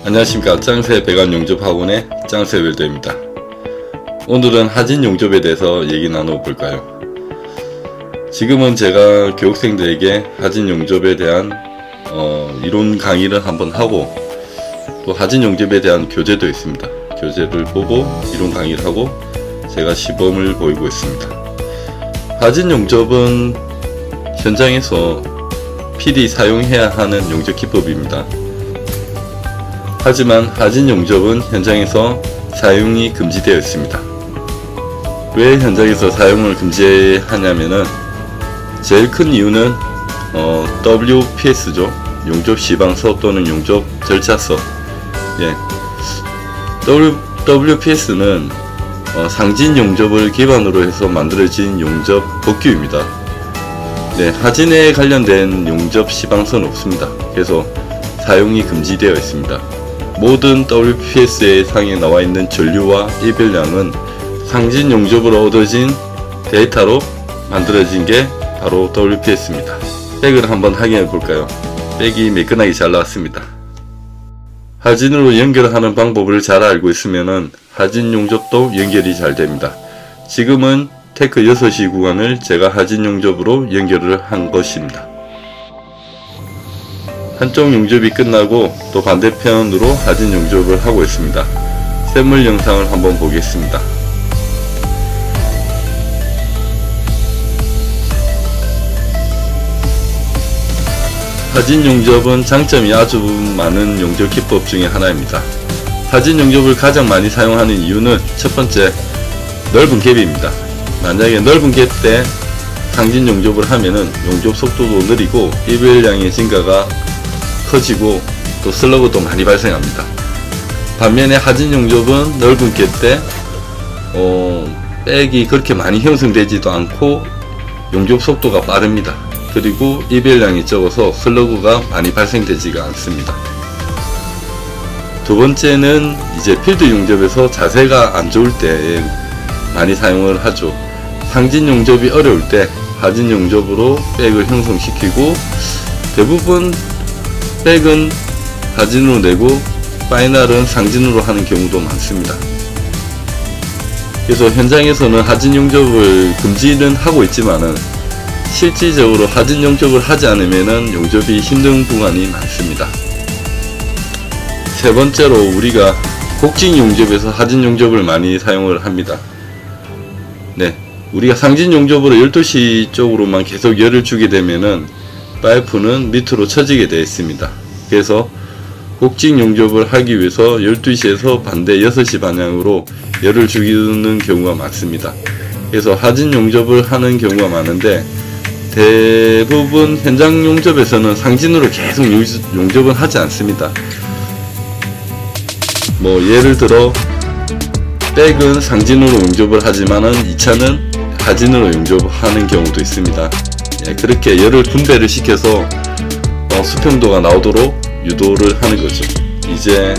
안녕하십니까. 짱새 배관 용접 학원의 짱새 웰더입니다. 오늘은 하진 용접에 대해서 얘기 나눠볼까요? 지금은 제가 교육생들에게 하진 용접에 대한 이론 강의를 한번 하고, 또 하진 용접에 대한 교재도 있습니다. 교재를 보고 이론 강의를 하고 제가 시범을 보이고 있습니다. 하진 용접은 현장에서 필히 사용해야 하는 용접 기법입니다. 하지만 하진 용접은 현장에서 사용이 금지되어 있습니다. 왜 현장에서 사용을 금지하냐면은 제일 큰 이유는 WPS죠. 용접 시방서 또는 용접 절차서. WPS는 상진 용접을 기반으로 해서 만들어진 용접 법규입니다. 하진에 관련된 용접 시방서는 없습니다. 그래서 사용이 금지되어 있습니다. 모든 WPS의 상에 나와 있는 전류와 이별량은 상진 용접으로 얻어진 데이터로 만들어진 게 바로 WPS입니다. 백을 한번 확인해 볼까요? 백이 매끈하게 잘 나왔습니다. 하진으로 연결하는 방법을 잘 알고 있으면은 하진 용접도 연결이 잘 됩니다. 지금은 테크 6시 구간을 제가 하진 용접으로 연결을 한 것입니다. 한쪽 용접이 끝나고 또 반대편으로 하진 용접을 하고 있습니다. 샘물 영상을 한번 보겠습니다. 하진 용접은 장점이 아주 많은 용접 기법 중에 하나입니다. 하진 용접을 가장 많이 사용하는 이유는 첫 번째, 넓은 갭입니다. 만약에 넓은 갭 때 상진 용접을 하면은 용접 속도도 느리고 이별량의 증가가 커지고 또 슬러그도 많이 발생합니다. 반면에 하진 용접은 넓은 갭 때 백이 그렇게 많이 형성되지도 않고 용접 속도가 빠릅니다. 그리고 이별량이 적어서 슬러그가 많이 발생되지가 않습니다. 두 번째는 이제 필드 용접에서 자세가 안 좋을 때 많이 사용을 하죠. 상진 용접이 어려울 때 하진 용접으로 백을 형성시키고, 대부분 백은 하진으로 내고 파이널은 상진으로 하는 경우도 많습니다. 그래서 현장에서는 하진 용접을 금지는 하고 있지만은 실질적으로 하진 용접을 하지 않으면은 용접이 힘든 구간이 많습니다. 세 번째로, 우리가 곡진 용접에서 하진 용접을 많이 사용을 합니다. 우리가 상진 용접으로 12시 쪽으로만 계속 열을 주게 되면은 파이프는 밑으로 처지게 되어 있습니다. 그래서 곡진 용접을 하기 위해서 12시에서 반대 6시 방향으로 열을 주는 경우가 많습니다. 그래서 하진 용접을 하는 경우가 많은데, 대부분 현장 용접에서는 상진으로 계속 용접은 하지 않습니다. 예를 들어 백은 상진으로 용접을 하지만은 2차는 하진으로 용접하는 경우도 있습니다. 그렇게 열을 분배를 시켜서 수평도가 나오도록 유도를 하는 거죠. 이제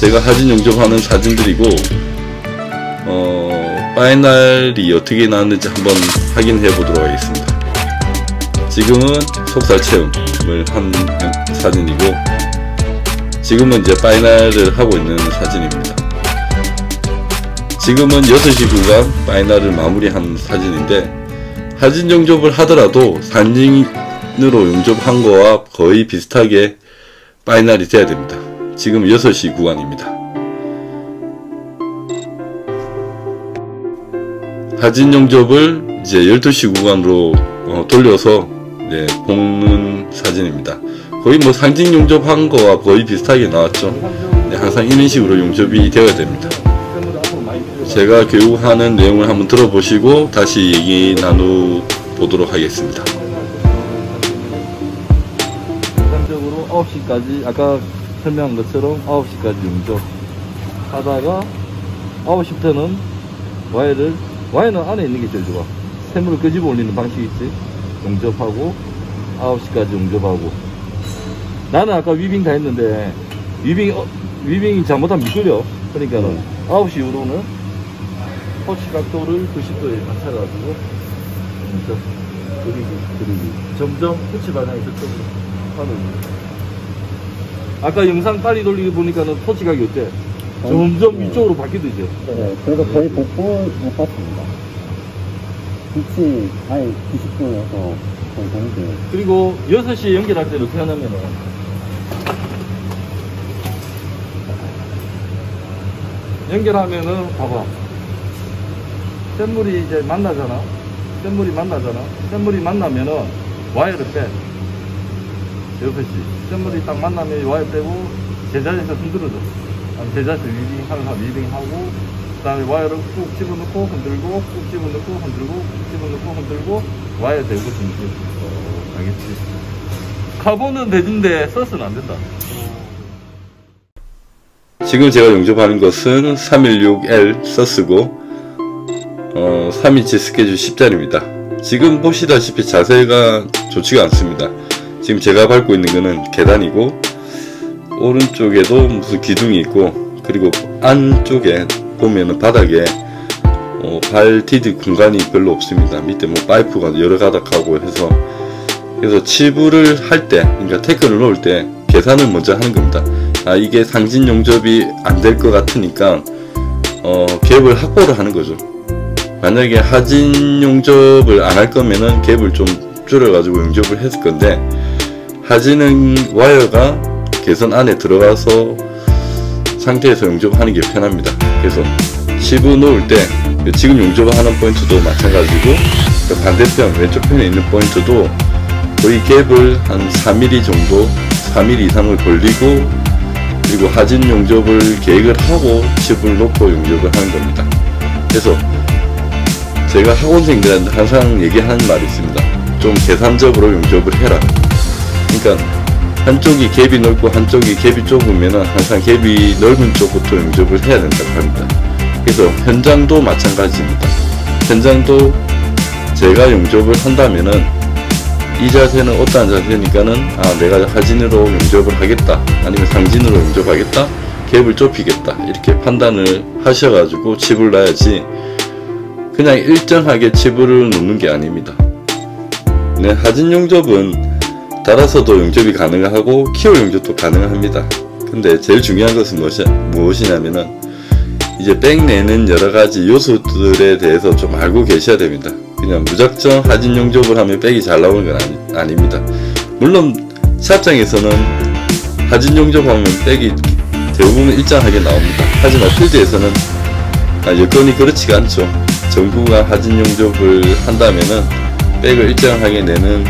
제가 하진 용접하는 사진들이고, 파이널이 어떻게 나왔는지 한번 확인해 보도록 하겠습니다. 지금은 속살 체험을 한 사진이고, 지금은 이제 파이널을 하고 있는 사진입니다. 지금은 6시 구간 파이널을 마무리한 사진인데, 하진 용접을 하더라도 상진으로 용접한 거와 거의 비슷하게 파이널이 돼야 됩니다. 지금 6시 구간입니다. 하진 용접을 이제 12시 구간으로 돌려서 볶는 사진입니다. 거의 상진 용접한 거와 거의 비슷하게 나왔죠. 항상 이런 식으로 용접이 되어야 됩니다. 제가 교육하는 내용을 한번 들어보시고 다시 얘기 나눠보도록 하겠습니다. 일반적으로 9시까지 아까 설명한 것처럼 9시까지 용접 하다가 9시부터는 와이어는 안에 있는 게 제일 좋아. 샘물을 끄집어 올리는 방식이 있지. 용접하고 9시까지 용접하고. 나는 아까 위빙 다 했는데 위빙이 잘못하면 미끄려. 그러니까는 9시 이후로는 터치 각도를 90도에 맞춰가지고 그리고 점점 터치 방향이 저쪽으로 하는 거예요. 아까 영상 빨리 돌리기 보니까는 토치각이 어때? 점점 위쪽으로 바뀌듯이. 네, 그래서 거의 복부는 떴습니다. 빛이 아예 90도여서 거의 공기. 그리고 6시에 연결할 때는 어떻게 하냐면은 연결하면은 봐봐. 샘물이 이제 만나잖아. 샘물이 만나면은 와이어를 빼. 6시. 샘물이 딱 만나면 와이어 빼고 제자리에서 흔들어줘. 제자리에서 위빙하고 그 다음에 와이어를 꾹 집어넣고 흔들고 꾹 집어넣고 흔들고 꾹 집어넣고 흔들고 와이어 대고 준비. 알겠지? 카본은 되는데 서스는 안 된다. 지금 제가 용접하는 것은 316L 서스고 3인치 스케줄 10짜리입니다. 지금 보시다시피 자세가 좋지가 않습니다. 지금 제가 밟고 있는 거는 계단이고 오른쪽에도 무슨 기둥이 있고 그리고 안쪽에 보면은 바닥에 발 디딜 공간이 별로 없습니다. 밑에 뭐 파이프가 여러 가닥하고 해서 그래서 치부를 할 때, 그러니까 태클을 놓을 때 계산을 먼저 하는 겁니다. 아, 이게 상진 용접이 안 될 것 같으니까 갭을 확보를 하는 거죠. 만약에 하진 용접을 안 할 거면은 갭을 좀 줄여가지고 용접을 했을 건데 하진은 와이어가 개선 안에 들어가서 상태에서 용접하는 게 편합니다. 그래서 치부 놓을 때 지금 용접하는 포인트도 마찬가지고 반대편 왼쪽 편에 있는 포인트도 거의 갭을 한 4mm 정도 4mm 이상을 벌리고 그리고 하진 용접을 계획을 하고 칩을 놓고 용접을 하는 겁니다. 그래서 제가 학원생들한테 항상 얘기하는 말이 있습니다. 좀 계산적으로 용접을 해라. 그러니까 한쪽이 갭이 넓고 한쪽이 갭이 좁으면은 항상 갭이 넓은 쪽부터 용접을 해야 된다고 합니다. 그래서 현장도 마찬가지입니다. 현장도 제가 용접을 한다면은 이 자세는 어떠한 자세니까는 아 내가 하진으로 용접을 하겠다 아니면 상진으로 용접하겠다 갭을 좁히겠다 이렇게 판단을 하셔가지고 칩을 놔야지 그냥 일정하게 칩을 놓는 게 아닙니다. 네, 하진 용접은 달아서도 용접이 가능하고 키워 용접도 가능합니다. 근데 제일 중요한 것은 무엇이냐면은 이제 백 내는 여러가지 요소들에 대해서 좀 알고 계셔야 됩니다. 그냥 무작정 하진 용접을 하면 백이 잘 나오는 건 아닙니다. 물론 시합장에서는 하진 용접하면 백이 대부분 일정하게 나옵니다. 하지만 필드에서는 여건이 그렇지가 않죠. 전구가 하진 용접을 한다면은 백을 일정하게 내는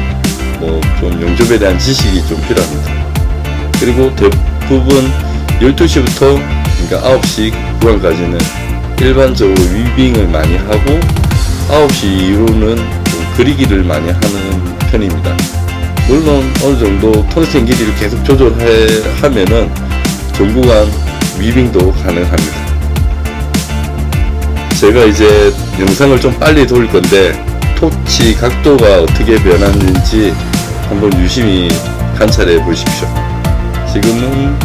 뭐 좀 용접에 대한 지식이 좀 필요합니다. 그리고 대부분 12시부터 그러니까 9시 구간까지는 일반적으로 위빙을 많이 하고 9시 이후로는 좀 그리기를 많이 하는 편입니다. 물론 어느 정도 턴센 길이를 계속 조절하면은 전구간 위빙도 가능합니다. 제가 이제 영상을 좀 빨리 돌릴 건데 토치 각도가 어떻게 변하는지 한번 유심히 관찰해 보십시오. 지금은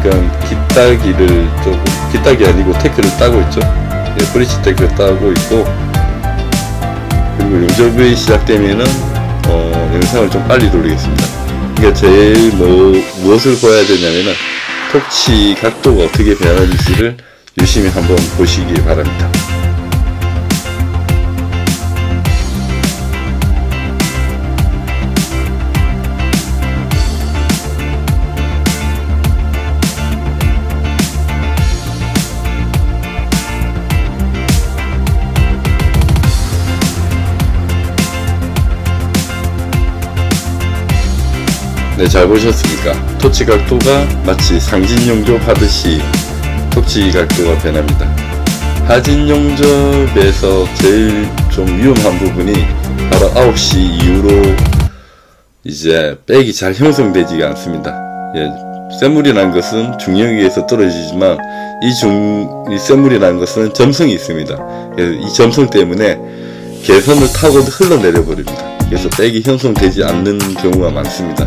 그러니까 깃따기를 조금 깃따기 아니고 태클을 따고 있죠. 예, 브릿지 태클을 따고 있고 그리고 용접이 시작되면은 영상을 좀 빨리 돌리겠습니다. 그러니까 제일 무엇을 봐야 되냐면은 토치 각도가 어떻게 변하는지를 유심히 한번 보시기 바랍니다. 네, 잘 보셨습니까? 토치 각도가 마치 상진 용접하듯이 토치 각도가 변합니다. 하진 용접에서 제일 좀 위험한 부분이 바로 9시 이후로 이제 백이 잘 형성되지가 않습니다. 예, 쇳물이라는 것은 중력에서 떨어지지만 이 쇳물이라는 것은 점성이 있습니다. 이 점성 때문에 개선을 타고 흘러내려 버립니다. 그래서 백이 형성되지 않는 경우가 많습니다.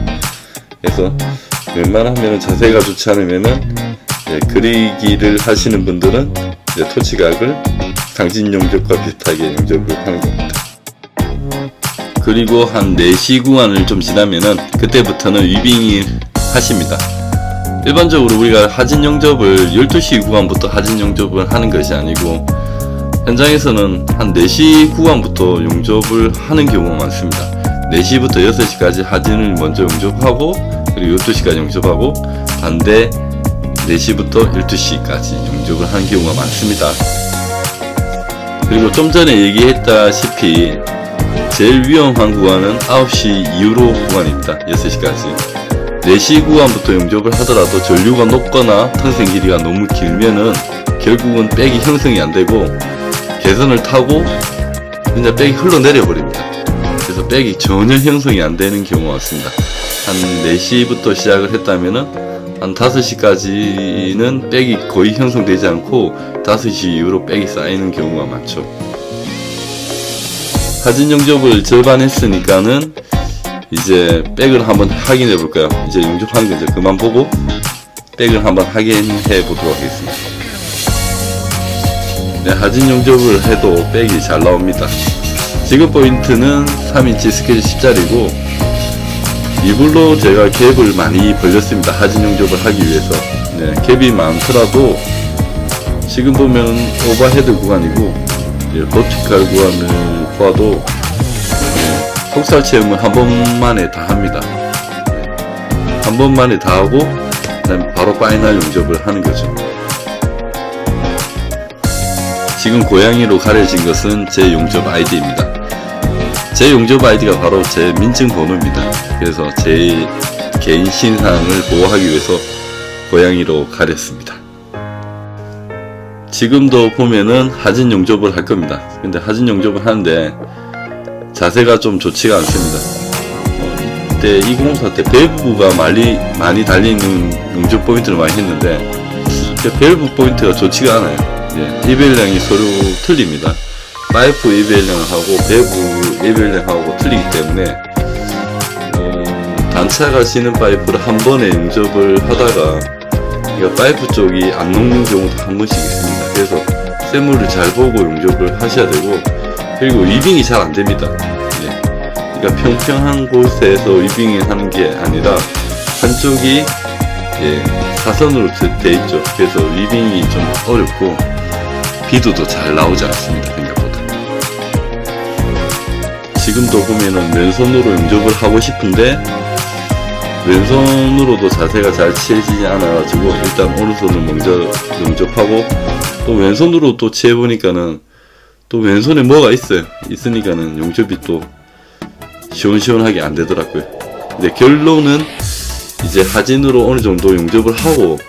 그래서 웬만하면 자세가 좋지 않으면은 그리기를 하시는 분들은 이제 토치각을 상진 용접과 비슷하게 용접을 하는 겁니다. 그리고 한 4시 구간을 좀 지나면은 그때부터는 위빙을 하십니다. 일반적으로 우리가 하진 용접을 12시 구간부터 하진 용접을 하는 것이 아니고 현장에서는 한 4시 구간부터 용접을 하는 경우가 많습니다. 4시부터 6시까지 하진을 먼저 용접하고 그리고 12시까지 용접하고 반대 4시부터 12시까지 용접을 하는 경우가 많습니다. 그리고 좀 전에 얘기했다시피 제일 위험한 구간은 9시 이후로 구간이 있다. 6시까지 4시 구간부터 용접을 하더라도 전류가 높거나 탄생 길이가 너무 길면은 결국은 백이 형성이 안되고 개선을 타고 그냥 백이 흘러내려 버립니다. 그래서 백이 전혀 형성이 안되는 경우가 많습니다. 한 4시부터 시작을 했다면은 한 5시까지는 백이 거의 형성되지 않고 5시 이후로 백이 쌓이는 경우가 많죠. 하진 용접을 절반 했으니까는 이제 백을 한번 확인해 볼까요? 이제 용접하는 거 이제 그만 보고 백을 한번 확인해 보도록 하겠습니다. 네, 하진 용접을 해도 백이 잘 나옵니다. 지금 포인트는 3인치 스케줄 10짜리고 이불로 제가 갭을 많이 벌렸습니다. 하진 용접을 하기 위해서. 네, 갭이 많더라도 지금 보면 오버헤드 구간이고 버티칼 구간을 봐도 속살 체험을 한 번만에 다 합니다. 한 번만에 다 하고 그다음에 바로 파이널 용접을 하는 거죠. 지금 고양이로 가려진 것은 제 용접 아이디입니다. 제 용접 아이디가 바로 제 민증 번호입니다. 그래서 제 개인 신상을 보호하기 위해서 고양이로 가렸습니다. 지금도 보면은 하진 용접을 할 겁니다. 근데 하진 용접을 하는데 자세가 좀 좋지가 않습니다. 이때 2024 때 밸브가 많이 달려있는 용접 포인트를 많이 했는데 밸브 포인트가 좋지가 않아요. 예, 이벨량이 서로 틀립니다. 파이프 이벨량하고 밸브 이벨량하고 틀리기 때문에 단차가 지는 파이프를 한 번에 용접을 하다가 파이프 쪽이 안 녹는 경우도 한 번씩 있습니다. 그래서 샘물을 잘 보고 용접을 하셔야 되고 그리고 위빙이 잘 안됩니다. 예, 그러니까 평평한 곳에서 위빙을 하는 게 아니라 한쪽이 사선으로 돼 있죠. 그래서 위빙이 좀 어렵고 비도도 잘 나오지 않습니다. 생각보다. 지금도 보면은 왼손으로 용접을 하고 싶은데 왼손으로도 자세가 잘 취해지지 않아가지고 일단 오른손을 먼저 용접하고 또 왼손으로 또 취해보니까는 또 왼손에 뭐가 있으니까는 용접이 또 시원시원하게 안 되더라고요. 근데 결론은 이제 하진으로 어느 정도 용접을 하고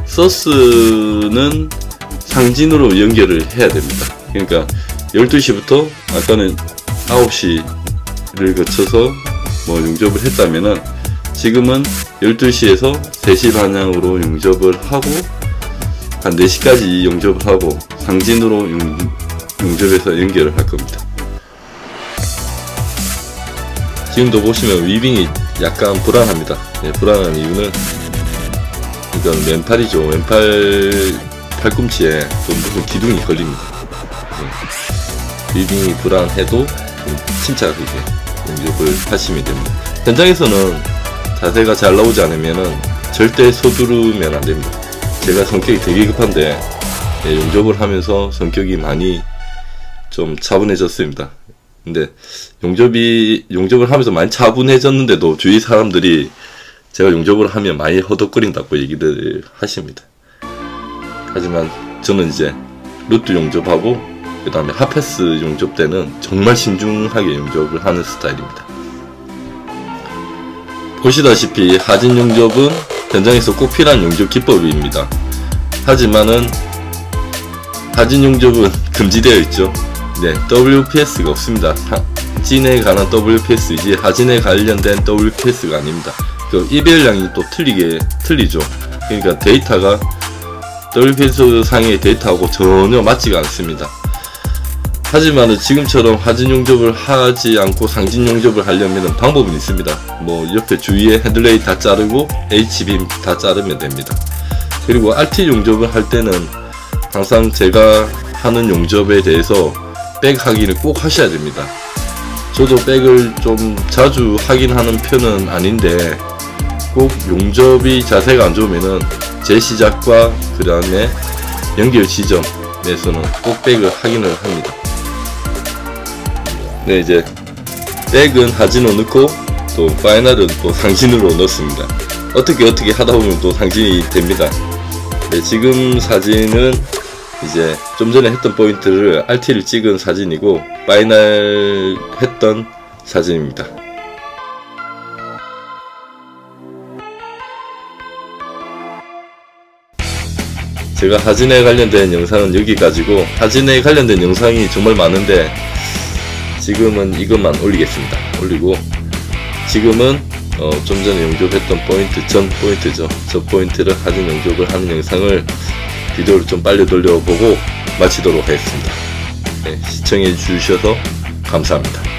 서스는 상진으로 연결을 해야 됩니다. 그러니까 12시부터 아까는 9시를 거쳐서 뭐 용접을 했다면은 지금은 12시에서 3시 방향으로 용접을 하고 한 4시까지 용접을 하고 상진으로 용접해서 연결을 할 겁니다. 지금도 보시면 위빙이 약간 불안합니다. 네, 불안한 이유는 이건 왼팔이죠. 왼팔 팔꿈치에 또 무슨 기둥이 걸립니다. 네. 위빙이 불안해도 좀 침착하게 용접을 하시면 됩니다. 현장에서는 자세가 잘 나오지 않으면은 절대 서두르면 안 됩니다. 제가 성격이 되게 급한데 용접을 하면서 성격이 많이 좀 차분해졌습니다. 근데 용접을 하면서 많이 차분해졌는데도 주위 사람들이 제가 용접을 하면 많이 허덕거린다고 얘기를 하십니다. 하지만 저는 이제 루트 용접하고 그 다음에 핫패스 용접 때는 정말 신중하게 용접을 하는 스타일입니다. 보시다시피 하진 용접은 현장에서 꼭 필요한 용접 기법입니다. 하지만은 하진 용접은 금지되어 있죠. 네, WPS가 없습니다. 하진에 관한 WPS이지 하진에 관련된 WPS가 아닙니다. 그 이별량이 또 틀리죠. 그러니까 데이터가 WPS 상의 데이터하고 전혀 맞지가 않습니다. 하지만 지금처럼 하진 용접을 하지 않고 상진 용접을 하려면 방법은 있습니다. 뭐 옆에 주위에 헤드레이 다 자르고 H빔 다 자르면 됩니다. 그리고 RT 용접을 할 때는 항상 제가 하는 용접에 대해서 백 확인을 꼭 하셔야 됩니다. 저도 백을 좀 자주 확인하는 편은 아닌데 꼭 용접이 자세가 안 좋으면은 재시작과 그 다음에 연결 지점에서는 꼭 백을 확인을 합니다. 네, 이제 백은 하진으로 넣고 또 파이널은 또 상진으로 넣습니다. 어떻게 하다 보면 또 상진이 됩니다. 네, 지금 사진은 이제 좀 전에 했던 포인트를 RT를 찍은 사진이고 파이널 했던 사진입니다. 제가 하진에 관련된 영상은 여기까지고, 하진에 관련된 영상이 정말 많은데 지금은 이것만 올리겠습니다. 올리고 지금은 좀 전에 용접했던 포인트, 전 포인트죠. 저 포인트를 하진 용접을 하는 영상을 비디오를 좀 빨리 돌려보고 마치도록 하겠습니다. 네, 시청해 주셔서 감사합니다.